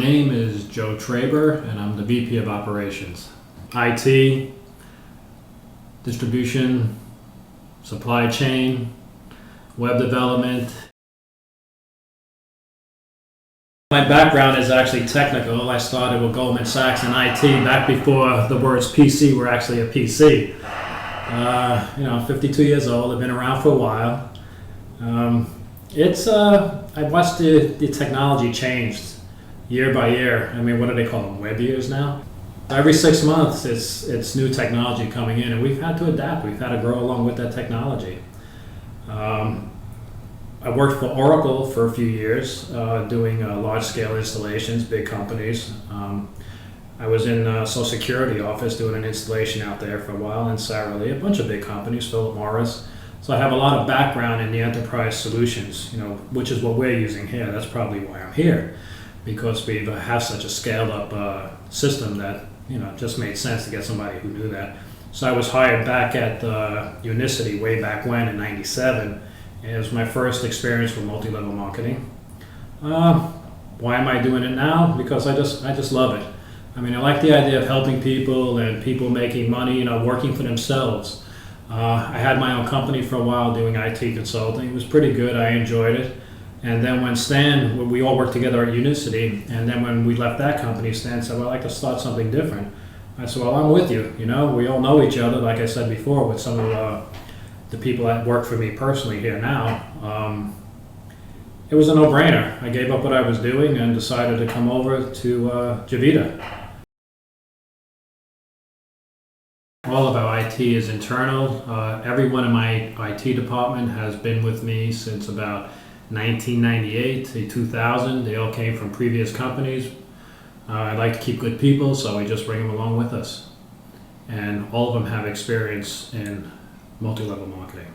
name is Joe Traber, and I'm the VP of Operations. IT, distribution, supply chain, web development. My background is actually technical. I started with Goldman Sachs in IT back before the words PC were actually a PC. 52 years old. I've been around for a while. I watched the technology change year by year. I mean, what do they call them? Web years now? Every 6 months, it's new technology coming in, and we've had to adapt. We've had to grow along with that technology. I worked for Oracle for a few years, doing large-scale installations, big companies. I was in Social Security office doing an installation out there for a while in Sara Lee, a bunch of big companies, Philip Morris. So I have a lot of background in the enterprise solutions, which is what we're using here. That's probably why I'm here, because we have such a scaled-up system that just made sense to get somebody who knew that. So I was hired back at Unicity way back when in '97. It was my first experience with multi-level marketing. Why am I doing it now? Because I just love it. I mean, I like the idea of helping people and people making money, working for themselves. I had my own company for a while doing IT consulting. It was pretty good. I enjoyed it. And then when we all worked together at Unicity, and then when we left that company, Stan said, well, I'd like to start something different. I said, well, I'm with you. We all know each other, like I said before, with some of the people that work for me personally here now. It was a no-brainer. I gave up what I was doing and decided to come over to Javita. All of our IT is internal. Everyone in my IT department has been with me since about 1998 to 2000. They all came from previous companies. I like to keep good people, so we just bring them along with us. And all of them have experience in multi-level marketing.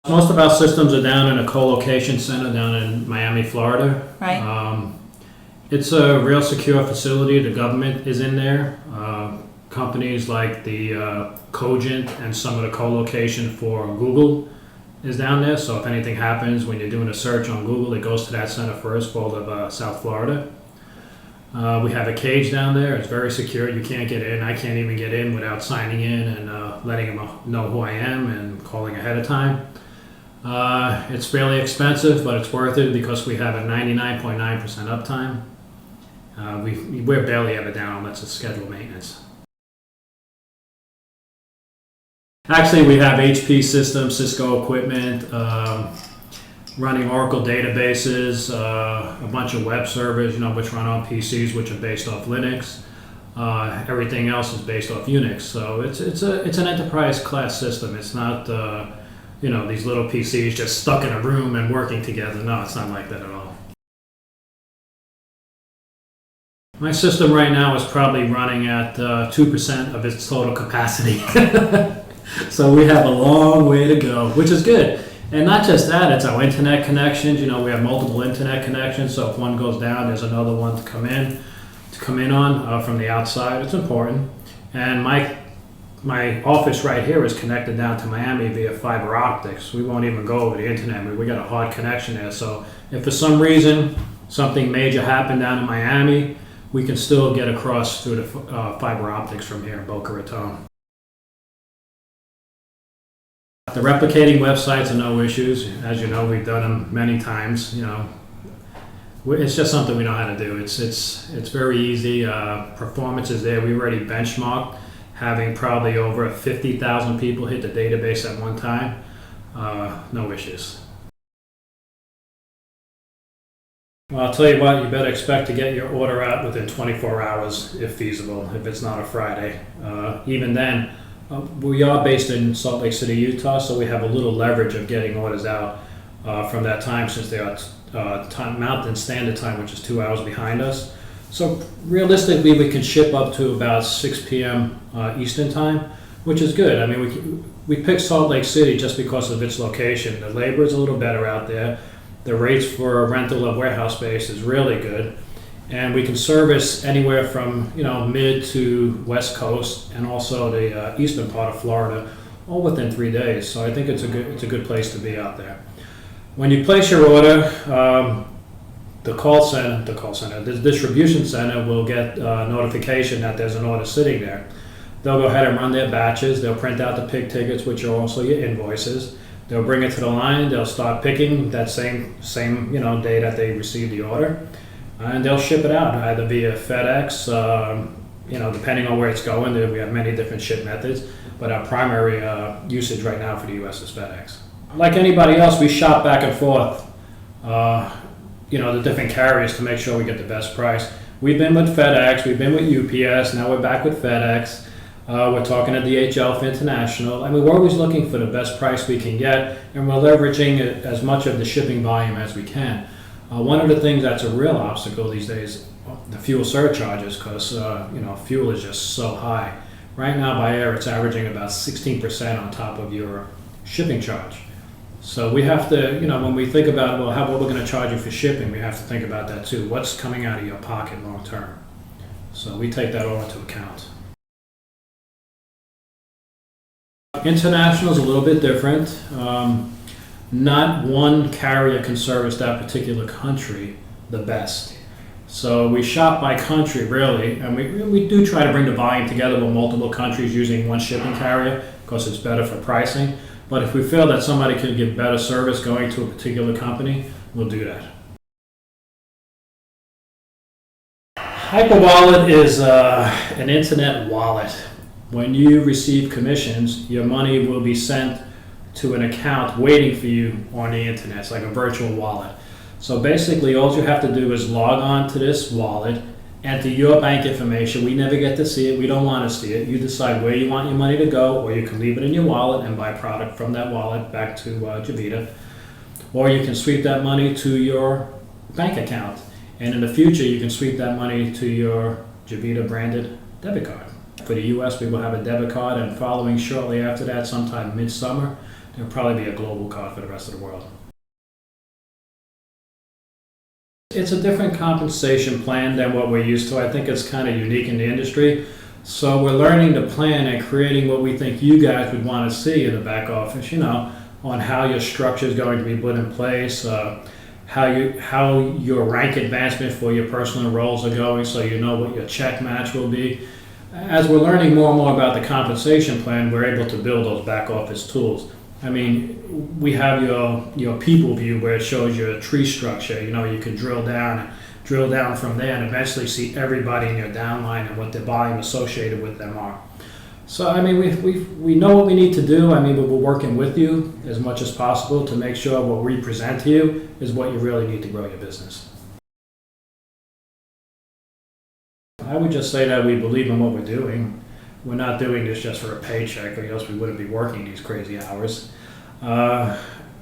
Most of our systems are down in a co-location center down in Miami, Florida. Right. It's a real secure facility. The government is in there. Companies like the Cogent and some of the co-location for Google is down there. So if anything happens when you're doing a search on Google, it goes to that center first, for all of South Florida. We have a cage down there. It's very secure. You can't get in. I can't even get in without signing in and letting them know who I am and calling ahead of time. It's fairly expensive, but it's worth it because we have a 99.9% uptime. We're barely ever down unless it's scheduled maintenance. Actually, we have HP systems, Cisco equipment, running Oracle databases, a bunch of web servers, which run on PCs, which are based off Linux. Everything else is based off Unix. So it's an enterprise class system. It's not these little PCs just stuck in a room and working together. No, it's not like that at all. My system right now is probably running at 2% of its total capacity. So we have a long way to go, which is good. And not just that, it's our internet connections. We have multiple internet connections, so if one goes down, there's another one to come in on from the outside. It's important. And my office right here is connected down to Miami via fiber optics. We won't even go over the internet. We got a hard connection there. So if for some reason something major happened down in Miami, we can still get across through the fiber optics from here in Boca Raton. The replicating websites are no issues. As you know, we've done them many times. It's just something we know how to do. It's very easy. Performance is there. We already benchmarked having probably over 50,000 people hit the database at one time. No issues. Well, I'll tell you what, you better expect to get your order out within 24 hours if feasible, if it's not a Friday. Even then, we are based in Salt Lake City, Utah, so we have a little leverage of getting orders out from that time, since they are Mountain Standard Time, which is 2 hours behind us. So realistically, we can ship up to about 6 p.m. Eastern Time, which is good. I mean, we picked Salt Lake City just because of its location. The labor is a little better out there. The rates for rental of warehouse space is really good. And we can service anywhere from mid to west coast, and also the eastern part of Florida, all within 3 days. So I think it's a good place to be out there. When you place your order, the distribution center will get notification that there's an order sitting there. They'll go ahead and run their batches. They'll print out the pick tickets, which are also your invoices. They'll bring it to the line. They'll start picking that same day that they receive the order, and they'll ship it out either via FedEx. Depending on where it's going, we have many different ship methods, but our primary usage right now for the U.S. is FedEx. Like anybody else, we shop back and forth, the different carriers to make sure we get the best price. We've been with FedEx, we've been with UPS, now we're back with FedEx. We're talking to DHL for international. I mean, we're always looking for the best price we can get, and we're leveraging as much of the shipping volume as we can. One of the things that's a real obstacle these days, the fuel surcharges, because fuel is just so high. Right now by air, it's averaging about 16% on top of your shipping charge. So we have to, when we think about, what we're going to charge you for shipping, we have to think about that too. What's coming out of your pocket long term? So we take that all into account. International is a little bit different. Not one carrier can service that particular country the best. So we shop by country, really, and we do try to bring the volume together with multiple countries using one shipping carrier because it's better for pricing. But if we feel that somebody could give better service going to a particular company, we'll do that. HyperWallet is an internet wallet. When you receive commissions, your money will be sent to an account waiting for you on the internet. It's like a virtual wallet. So basically, all you have to do is log on to this wallet, enter your bank information. We never get to see it. We don't want to see it. You decide where you want your money to go, or you can leave it in your wallet and buy product from that wallet back to Javita. Or you can sweep that money to your bank account. And in the future, you can sweep that money to your Javita branded debit card. For the US, we will have a debit card, and following shortly after that, sometime mid-summer, there'll probably be a global card for the rest of the world. It's a different compensation plan than what we're used to. I think it's kind of unique in the industry. So we're learning to plan and creating what we think you guys would want to see in the back office, on how your structure is going to be put in place, how your rank advancement for your personal roles are going, so you know what your check match will be. As we're learning more and more about the compensation plan, we're able to build those back office tools. I mean, we have your people view where it shows your tree structure. You can drill down from there and eventually see everybody in your downline and what the volume associated with them are. So, I mean, we know what we need to do. I mean, we're working with you as much as possible to make sure what we present to you is what you really need to grow your business. I would just say that we believe in what we're doing. We're not doing this just for a paycheck, or else we wouldn't be working these crazy hours.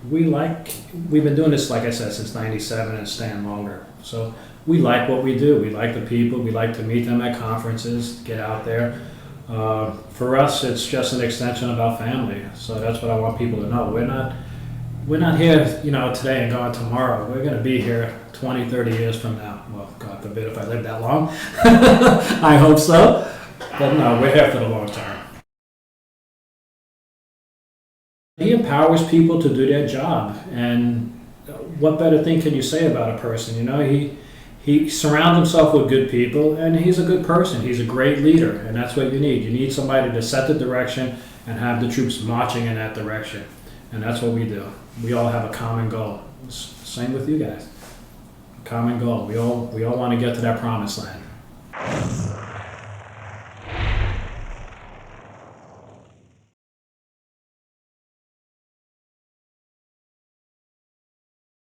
We've been doing this, like I said, since '97 and staying longer. So we like what we do. We like the people. We like to meet them at conferences, get out there. For us, it's just an extension of our family. So that's what I want people to know. We're not here, today and gone tomorrow. We're going to be here 20, 30 years from now. Well, God forbid if I live that long. I hope so. But no, we're here for the long term. He empowers people to do their job. And what better thing can you say about a person? He surrounds himself with good people, and he's a good person. He's a great leader, and that's what you need. You need somebody to set the direction and have the troops marching in that direction. And that's what we do. We all have a common goal. Same with you guys. Common goal. We all want to get to that promised land.